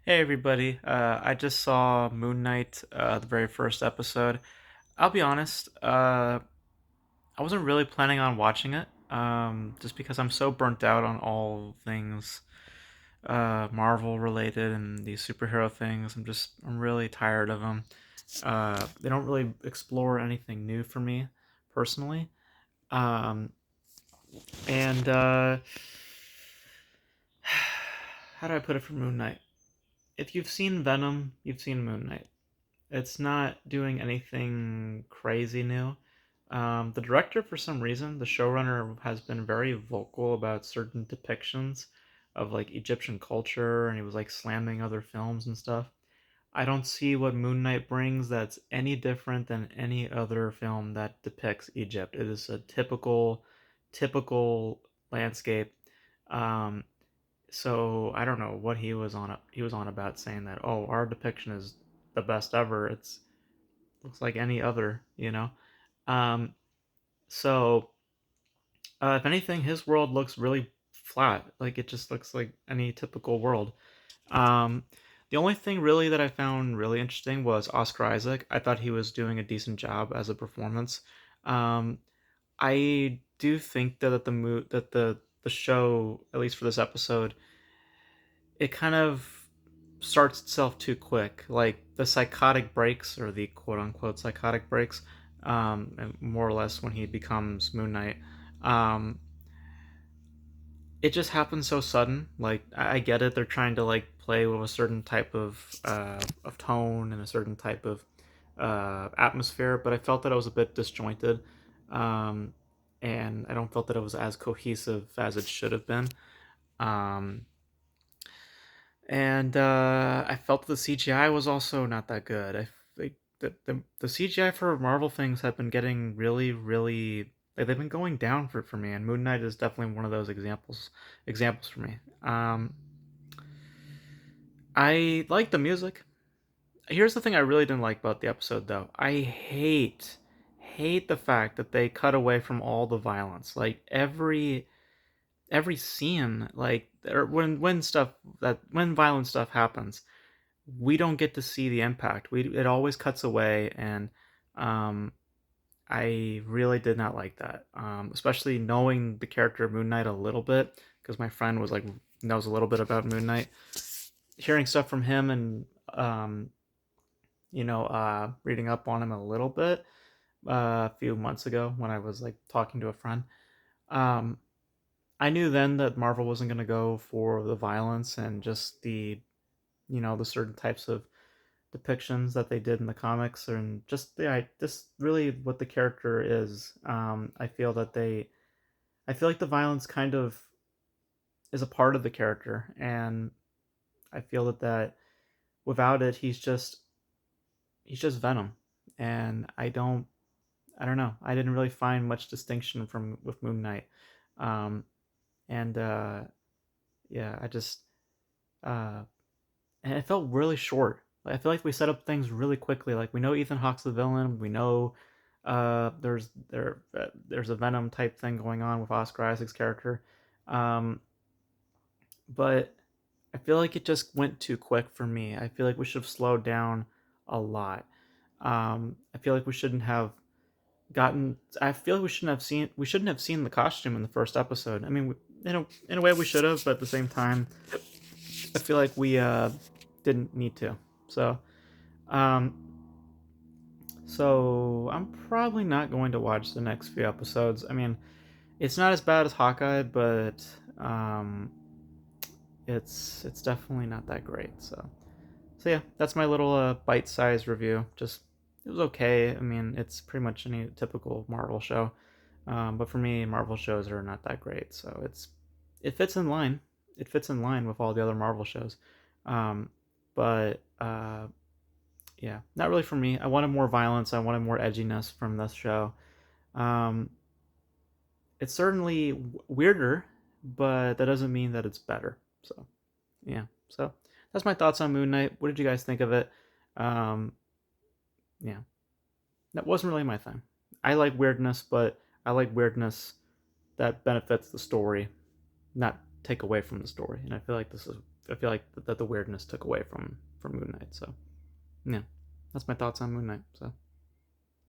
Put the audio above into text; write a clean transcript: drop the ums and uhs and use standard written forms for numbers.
Hey everybody, I just saw Moon Knight, the very first episode. I'll be honest, I wasn't really planning on watching it, just because I'm so burnt out on all things Marvel related and these superhero things. I'm really tired of them. They don't really explore anything new for me, personally. Um, and how do I put it for Moon Knight? If you've seen Venom, you've seen Moon Knight. It's not doing anything crazy new. The director, for some reason, the showrunner has been very vocal about certain depictions of like Egyptian culture, and he was like slamming other films and stuff. I don't see what Moon Knight brings that's any different than any other film that depicts Egypt. It is a typical landscape. Um, so I don't know what he was on. He was on about saying that, oh, our depiction is the best ever. It's looks like any other, you know. Um, so if anything, his world looks really flat. Like it just looks like any typical world. Um, the only thing really that I found really interesting was Oscar Isaac. I thought he was doing a decent job as a performance. Um, I do think that the show, at least for this episode, it kind of starts itself too quick. Like the psychotic breaks, or the quote unquote psychotic breaks, and more or less when he becomes Moon Knight. Um, it just happens so sudden. Like I get it, they're trying to like play with a certain type of tone and a certain type of atmosphere, but I felt that it was a bit disjointed, um, and I don't felt that it was as cohesive as it should have been. Um, and I felt the CGI was also not that good. I think that the CGI for Marvel things have been getting really like they've been going down for me, and Moon Knight is definitely one of those examples for me. I like the music. Here's the thing I really didn't like about the episode, though. I hate the fact that they cut away from all the violence. Like every scene, like or when violent stuff happens, we don't get to see the impact. We It always cuts away, and um, I really did not like that. Especially knowing the character of Moon Knight a little bit, because my friend was like knows a little bit about Moon Knight. Hearing stuff from him and reading up on him a little bit a few months ago when I was like talking to a friend. Um, I knew then that Marvel wasn't going to go for the violence and just the certain types of depictions that they did in the comics, and just really what the character is. I feel like the violence kind of is a part of the character, and I feel that without it, he's just Venom, and I don't know. I didn't really find much distinction from with Moon Knight, um, and yeah, uh, and it felt really short. Like, I feel like we set up things really quickly. Like we know Ethan Hawke's the villain. We know there's a Venom type thing going on with Oscar Isaac's character, um, but I feel like it just went too quick for me. I feel like we should have slowed down a lot. I feel like we shouldn't have gotten. I feel like we shouldn't have seen the costume in the first episode. I mean, in a way we should have, but at the same time, I feel like we didn't need to. So, um, so I'm probably not going to watch the next few episodes. I mean, it's not as bad as Hawkeye, but um, it's definitely not that great. So yeah, that's my little bite-sized review. Just it was okay. I mean, it's pretty much any typical Marvel show, but for me, Marvel shows are not that great. So it fits in line. It fits in line with all the other Marvel shows, um, but yeah, not really for me. I wanted more violence. I wanted more edginess from this show. Um, it's certainly weirder, but that doesn't mean that it's better. So yeah, so that's my thoughts on Moon Knight. What did you guys think of it? Um, yeah, that wasn't really my thing. I like weirdness, but I like weirdness that benefits the story, not take away from the story. And I feel like I feel like that the weirdness took away from Moon Knight. So yeah, that's my thoughts on Moon Knight. So